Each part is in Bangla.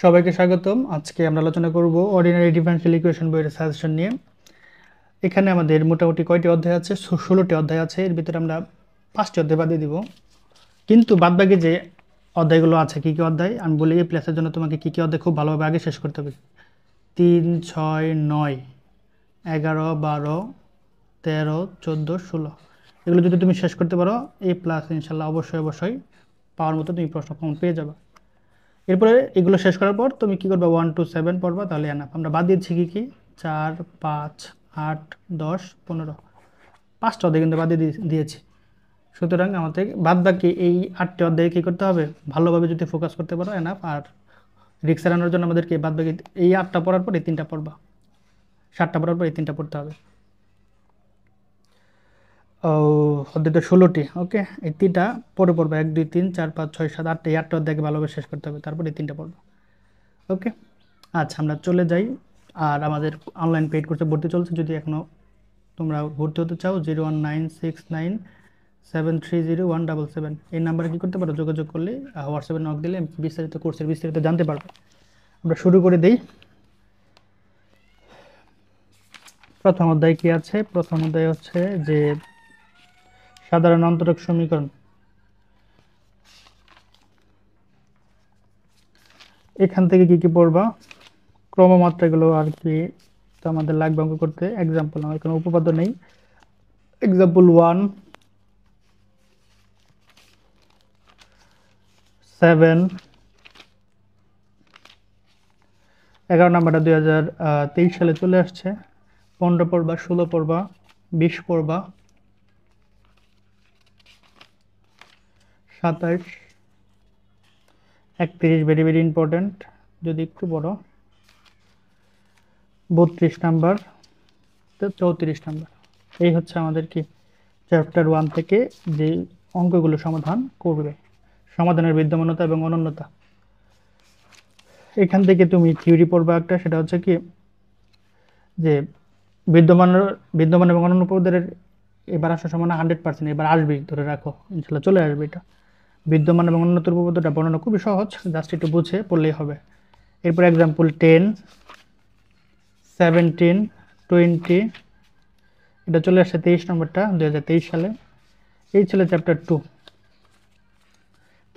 সবাইকে স্বাগতম। আজকে আমরা আলোচনা করব অর্ডিনারি ডিফারেনশিয়াল ইকুয়েশন বইয়ের সাজেশন নিয়ে। এখানে আমাদের মোটামুটি কয়টি অধ্যায় আছে? 16টি অধ্যায় আছে। এর ভিতরে আমরা 5টি অধ্যায় বাদ দিয়ে দিব, কিন্তু বাদবাকি যে অধ্যায়গুলো আছে, কী কী অধ্যায় আমি বলি। এই প্লেসের জন্য তোমাকে কী কী অধ্যায় খুব ভালোভাবে আগে শেষ করতে হবে। 3, 6, 9, 11, 12, 13, 14, 16 এগুলো যদি তুমি শেষ করতে পারো, এই প্লাস ইনশাল্লাহ অবশ্যই পাওয়ার মতো তুমি প্রশ্ন কমন পেয়ে যাবে। এরপরে এগুলো শেষ করার পর তুমি কি করবে? 1 to 7 পড়বা, তাহলে এনাফ। আমরা বাদ দিয়েছি কি কি? 4, 5, 8, 10, 15, 5টা অধ্যায় কিন্তু বাদ দিয়ে দিয়েছি। সুতরাং আমাদের বাদ বাকি এই 8টি অধ্যায়ে কী করতে হবে? ভালোভাবে যদি ফোকাস করতে পারো এনাফ। আর রিক্স এড়ানোর জন্য আমাদেরকে বাদ বাকি এই 8টা পড়ার পর এই 3টা পড়বা, 7টা পড়ার পর এই 3টা পড়তে হবে। ও, অধ্যায় তো 16টি। ওকে, এই 3টা পরে পড়বা। 1, 2, 3, 4, 5, 6, 7, 8, এই 8টা অধ্যায়কে ভালোভাবে শেষ করতে হবে, তারপর এই 3টা পড়বা। ওকে, আচ্ছা আমরা চলে যাই। আর আমাদের অনলাইন পেইড কোর্সে ভর্তি চলছে। যদি এখনও তোমরা ভর্তি হতে চাও, 01969730177 এই নাম্বারে কী করতে পারো? যোগাযোগ করলে, হোয়াটসঅ্যাপে নক দিলে বিস্তারিত কোর্সের বিস্তারিত জানতে পারবে। আমরা শুরু করে দিই। প্রথম অধ্যায় কি আছে? প্রথম অধ্যায় হচ্ছে যে সাধারণ অন্তরক সমীকরণ। এখান থেকে কি কি পড়বা? ক্রমমাত্রাগুলো আর কি তো আমাদের লাগবে অঙ্ক করতে। এক্সাম্পল, আমার কোনো উপপাদ্য নেই। এক্সাম্পল 1, 7, 11 নাম্বারটা 2023 সালে চলে আসছে। 15 পড়বা, 16 পড়বা, 20 পড়বা, 27, 31 ভেরি ভেরি ইম্পর্টেন্ট, যদি একটু বড়, 32 নাম্বার, 34 নাম্বার। এই হচ্ছে আমাদের কি চ্যাপ্টার 1 থেকে যে অঙ্কগুলো সমাধান করবে, সমাধানের বিদ্যমানতা এবং অনন্যতা। এখান থেকে তুমি থিওরি পড়বা একটা, সেটা হচ্ছে কি যে বিদ্যমান বিদ্যমান এবং অনন্য উপপাদ্যের এবার আসার সম্ভাবনা 100%, এবার আসবেই, ধরে রাখো, ইনশাল্লাহ চলে আসবে। এটা বিদ্যমান এবং অন্যতর উপপাদ্যটা বর্ণনা খুবই সহজ, জাস্ট একটু বুঝে পড়লেই হবে। এরপর এক্সাম্পল 10, 17, 20, এটা চলে আসছে 23 নম্বরটা 2023 সালে। এই ছিল চ্যাপ্টার 2।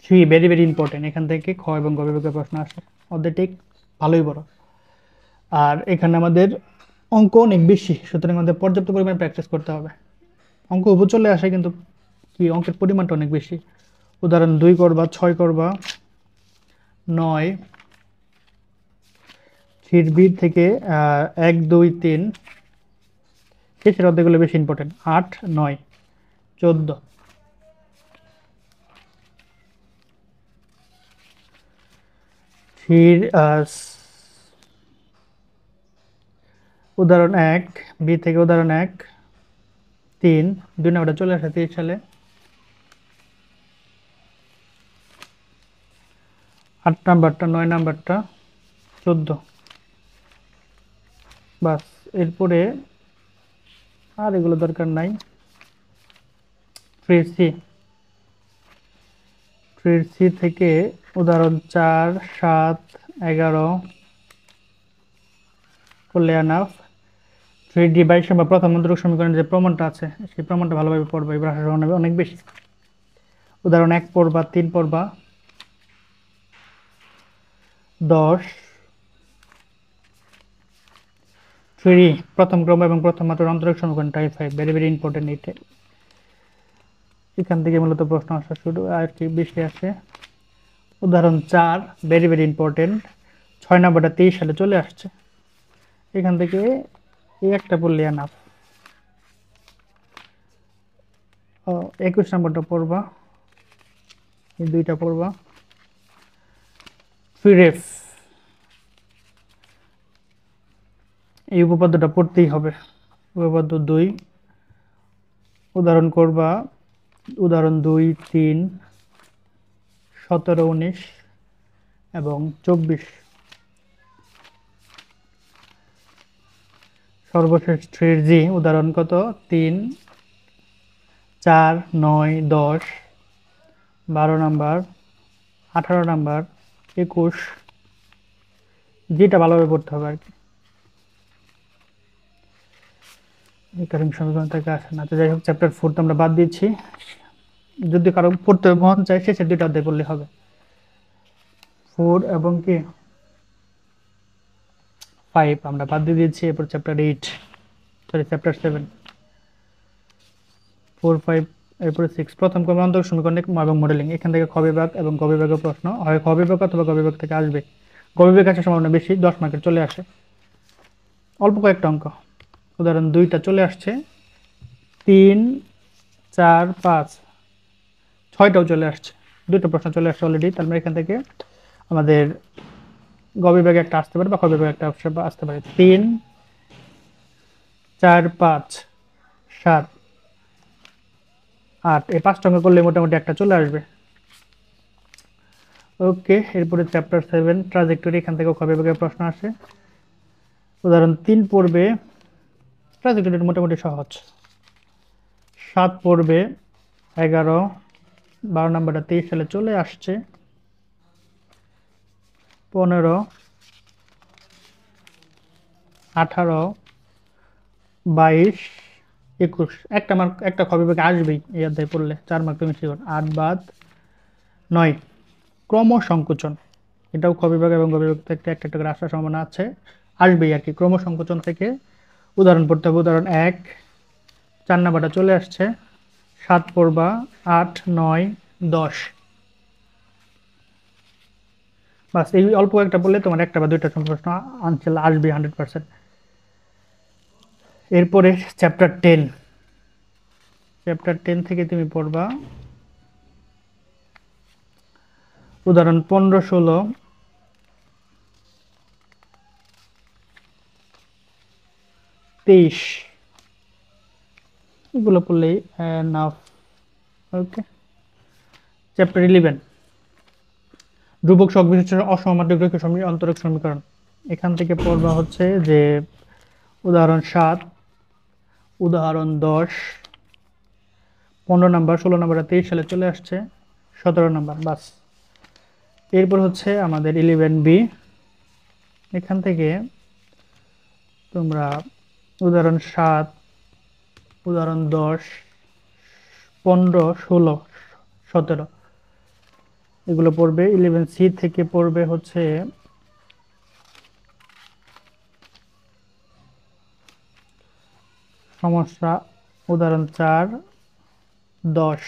3 ভেরি ভেরি ইম্পর্টেন্ট, এখান থেকে খ এবং গ বিভাগের প্রশ্ন আসে, অধ্যায়টি ভালোই বড়। আর এখানে আমাদের অঙ্ক অনেক বেশি, সুতরাং আমাদের পর্যাপ্ত পরিমাণে প্র্যাকটিস করতে হবে। অঙ্ক উপর চলে আসে, কিন্তু কি অঙ্কের পরিমাণটা অনেক বেশি। উদাহরণ 2 করবা, 6 করবা, 9, 3B থেকে 1, 2, 3, শেষের অধ্যায়গুলো বেশি ইম্পর্টেন্ট। 8, 9, 14, উদাহরণ 1, বি থেকে উদাহরণ 1, 3, 2 নাম্বারটা চলে আসে 23 সালে। 8 নাম্বারটা, 9 নাম্বারটা, 14, বাস। এরপরে আর এগুলো দরকার নাই। 3C থেকে উদাহরণ 4, 7, 11 করলে এনাফ। 3D 22 নম্বর প্রথম অন্তরক সমীকরণের যে প্রমাণটা আছে, সেই প্রমাণটা ভালোভাবে পড়বা, এবার আসার সম্ভাবনা অনেক বেশি। উদাহরণ 1 পড়বা, 3 পড়বা, 10, 3 প্রথম ক্রম এবং প্রথম মাত্রার অন্তরক সমীকরণ টাইপ 5 ভেরি ভেরি ইম্পর্টেন্ট। এইটা এখান থেকে মূলত প্রশ্ন আসা শুরু আর কি বেশি আসে। উদাহরণ 4 ভেরি ভেরি ইম্পর্টেন্ট, 6 নাম্বারটা 23 সালে চলে আসছে। এখান থেকে এই একটা পড়লে এনাফ। 21 নাম্বারটা পড়বা, এই দুইটা পড়বা। ফিরেফ, এই উপপাদ্যটা পড়তেই হবে। উপপাদ্য 2 উদাহরণ করবা, উদাহরণ 2, 3, 17, 19 এবং 24। সর্বশেষ 3G উদাহরণ কত? 3, 4, 9, 10, 12 নাম্বার, 18 নাম্বার, 21, যেটা ভালোভাবে পড়তে হবে আর কি, রিকারিং সমীকরণ থেকে আসে না। তো যাই হোক, চ্যাপ্টার 4 তো আমরা বাদ দিচ্ছি। যদি কারো পড়তে মন চায় শেষের 2টা অধ্যায় পড়লে হবে। 4 এবং কি 5 আমরা বাদ দিয়ে দিচ্ছি। এরপর চ্যাপ্টার 8, সরি চ্যাপ্টার 7, 4, 5, এরপরে 6। প্রথম ক্রমে অন্তরক সমীকরণ এবং মডেলিং। এখান থেকে খ বিভাগ এবং গ বিভাগের প্রশ্ন হয় খ বিভাগ অথবা গ বিভাগ থেকে আসবে। গ বিভাগ আসার সম্ভাবনা বেশি, 10 মার্কের চলে আসে। অল্প কয়েকটা অঙ্ক, উদাহরণ 2টা চলে আসছে, 3, 4, 5, 6টাও চলে আসছে। 2টা প্রশ্ন চলে আসছে অলরেডি। তার মানে এখান থেকে আমাদের গ বিভাগে একটা আসতে পারে বা খ বিভাগে একটা আসতে পারে। 3, 4, 5, 7, 8, এই 5টা অঙ্ক করলে মোটামুটি একটা চলে আসবে। ওকে, এরপরে চ্যাপ্টার 7 ট্রাজেক্টরি। এখান থেকে খ বিভাগের প্রশ্ন আসে। উদাহরণ 3 পড়বে, ট্রাজেক্টরি মোটামুটি সহজ। 7 পড়বে, 11, 12 নাম্বারটা 23 সালে চলে আসছে, 15, 18, 22, 21, একটা মার্ক একটা খ বিভাগে আসবেই এই অধ্যায় পড়লে, 4 মার্ক তুমি শিওর। 8 বাদ 9, ক্রম সংকোচন। এটাও খ বিভাগ এবং গ বিভাগ থেকে একটা একটা করে আসার সম্ভাবনা আছে, আসবেই আর কি। ক্রম সংকোচন থেকে উদাহরণ পড়তে হবে। উদাহরণ 1, 4 নাম্বারটা চলে আসছে, 7 পড়বা, 8, 9, 10। বাস এই অল্প একটা বললে তোমার একটা বা 2টা প্রশ্ন আনসার আসবে 100%। এরপরে চ্যাপ্টার 10, চ্যাপ্টার 10 থেকে তুমি পড়বা উদাহরণ 15, 16, 23, এগুলো পড়লেই নাফ। ওকে, চ্যাপ্টার 11, ধ্রুবক সহগ বিশিষ্ট অসমাধ্যক রৈখিক অন্তরক সমীকরণ। এখান থেকে পড়বা হচ্ছে যে উদাহরণ 7, উদাহরণ 10, 15 নাম্বার, 16 নাম্বার 23 সালে চলে আসছে, 17 নাম্বার। বাস এরপর হচ্ছে আমাদের 11B। এখান থেকে তোমরা উদাহরণ 7, উদাহরণ 10, 15, 16, 17 এগুলো পড়বে। 11C থেকে পড়বে হচ্ছে সমস্যা, উদাহরণ 4, 10,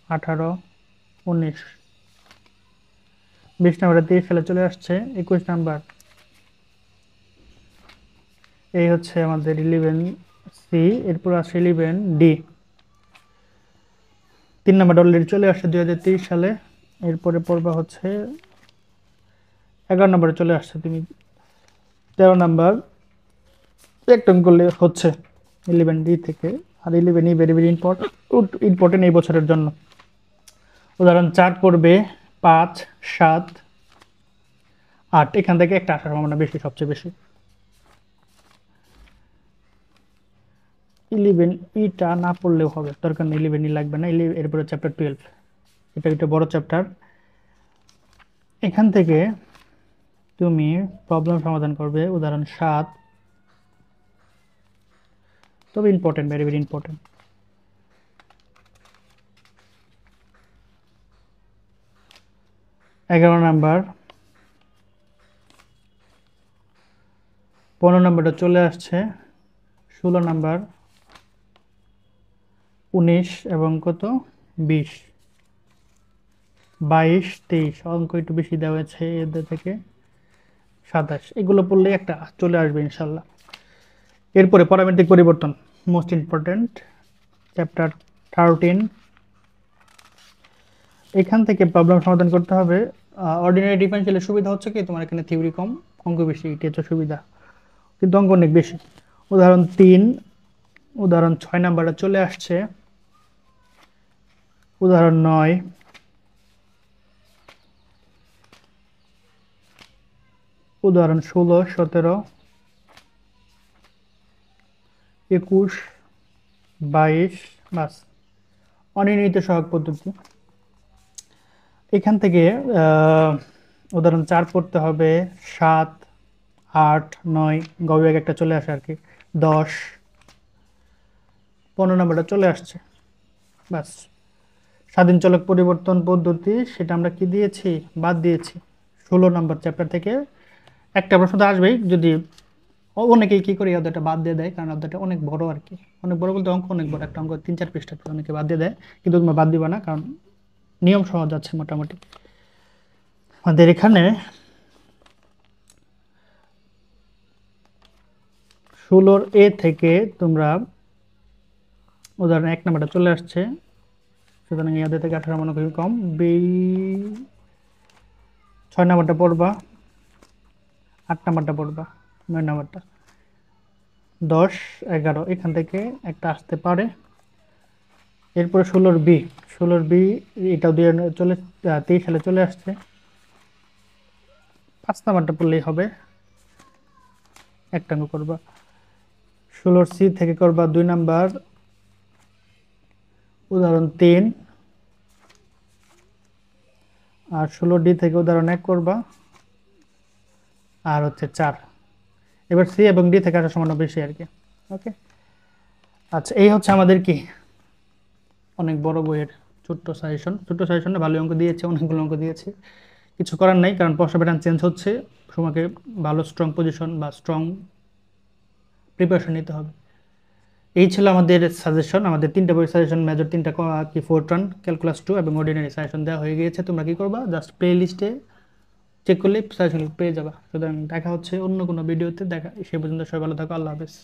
18, 19, 20 নাম্বার 23 সালে চলে আসছে, 21 নাম্বার। এই হচ্ছে আমাদের 11C। এরপর আসছে 11D, 3 নাম্বার অলরেডি চলে আসছে 2023 সালে। এরপরে পড়বা হচ্ছে 11 নম্বরে চলে আসছে, তুমি 13 নাম্বার একটা করলে হচ্ছে 11D থেকে। আর 11E ভেরি ভেরি ইম্পর্টেন্ট এই বছরের জন্য। উদাহরণ 4 পড়বে, 5, 7, 8, এখান থেকে একটা আসার সম্ভাবনা বেশি, সবচেয়ে বেশি। 11Eটা না পড়লেও হবে, দরকার নেই, 11E লাগবে না। এরপরে চ্যাপ্টার 12, এটা একটা বড় চ্যাপ্টার। এখান থেকে তুমি প্রবলেম সমাধান করবে। উদাহরণ 7, তবে important, very very important. 11 number, 15 নাম্বারটা চলে আসছে, 16 নাম্বার, 19 এবং কত 20, 22, 23 অঙ্ক একটু বেশি দেওয়া হয়েছে এদের থেকে, 27। এগুলো পড়লে একটা চলে আসবে ইনশাল্লাহ। এরপরে প্যারামেট্রিক পরিবর্তন, মোস্ট ইম্পর্টেন্ট, চ্যাপ্টার 13। এখান থেকে প্রবলেম সমাধান করতে হবে। অর্ডিনারি ডিফারেনশিয়ালের সুবিধা হচ্ছে কি, তোমার এখানে থিওরি কম, অঙ্ক বেশি, এটা হচ্ছে সুবিধা, কিন্তু অঙ্ক অনেক বেশি। উদাহরণ 3, উদাহরণ 6 নাম্বারটা চলে আসছে, উদাহরণ 9, উদাহরণ 16, 17, 21, 22। বাস অনির্ণীত সহগ পদ্ধতি, এখান থেকে উদাহরণ 4 পড়তে হবে, 7, 8, 9 গবিভাগ একটা চলে আসে আর কি, 10, 15 নম্বরটা চলে আসছে। বাস, স্বাধীন চলক পরিবর্তন পদ্ধতি সেটা আমরা কি দিয়েছি, বাদ দিয়েছি। 16 নম্বর চ্যাপ্টার থেকে একটা প্রশ্ন তো আসবেই, যদি অনেকেই কি করে এই অধ্যায়টা বাদ দিয়ে দেয়, কারণ অধ্যায়টা অনেক বড় আর কি, অনেক বড় বলতে অঙ্ক অনেক বড়, একটা অঙ্ক 3-4 পৃষ্ঠা, অনেকে বাদ দিয়ে দেয়, কিন্তু তোমরা বাদ দিবা না, কারণ নিয়ম সহজ আছে মোটামুটি। আমাদের এখানে 16 এ থেকে তোমরা উদাহরণ 1 নাম্বারটা চলে আসছে, সুতরাং এই অধ্যায় থেকে 18 মনে করি কম, 6 নাম্বারটা পড়বা, 8 নাম্বারটা পড়বা, 9 নাম্বারটা, 10, 11 এখান থেকে একটা আসতে পারে। এরপরে 16 বি, এটাও দিয়ে চলে 23 সালে চলে আসছে, 5 নাম্বারটা পড়লেই হবে, একটা অঙ্ক করবা। 16 সি থেকে করবা 2 নাম্বার, উদাহরণ 3, আর 16 ডি থেকে উদাহরণ 1 করবা, আর হচ্ছে 4। এবার সি এবং ডি থেকে আসা সামান্য বেশি আর কি। ওকে, আচ্ছা এই হচ্ছে আমাদের কি অনেক বড় বইয়ের ছোট্ট সাজেশনে ভালো অঙ্ক দিয়েছে, অনেকগুলো অঙ্ক দিয়েছে, কিছু করার নাই, কারণ প্রশ্ন প্যাটার্ন চেঞ্জ হচ্ছে, তোমাকে ভালো স্ট্রং পজিশন বা স্ট্রং প্রিপারেশন নিতে হবে। এই ছিল আমাদের সাজেশন, আমাদের 3টা বই সাজেশন, মেজর 3টা কি ফোরট্রান, ক্যালকুলাস 2 এবং অর্ডিনারি সাজেশন দেওয়া হয়ে গিয়েছে। তোমরা কি করবা, জাস্ট প্লে লিস্টে চেক করলে সাজেশন পেয়ে যাবা। সুতরাং দেখা হচ্ছে অন্য কোনো ভিডিওতে, দেখা সে পর্যন্ত সবাই ভালো থাকো, আল্লাহ হাফেজ।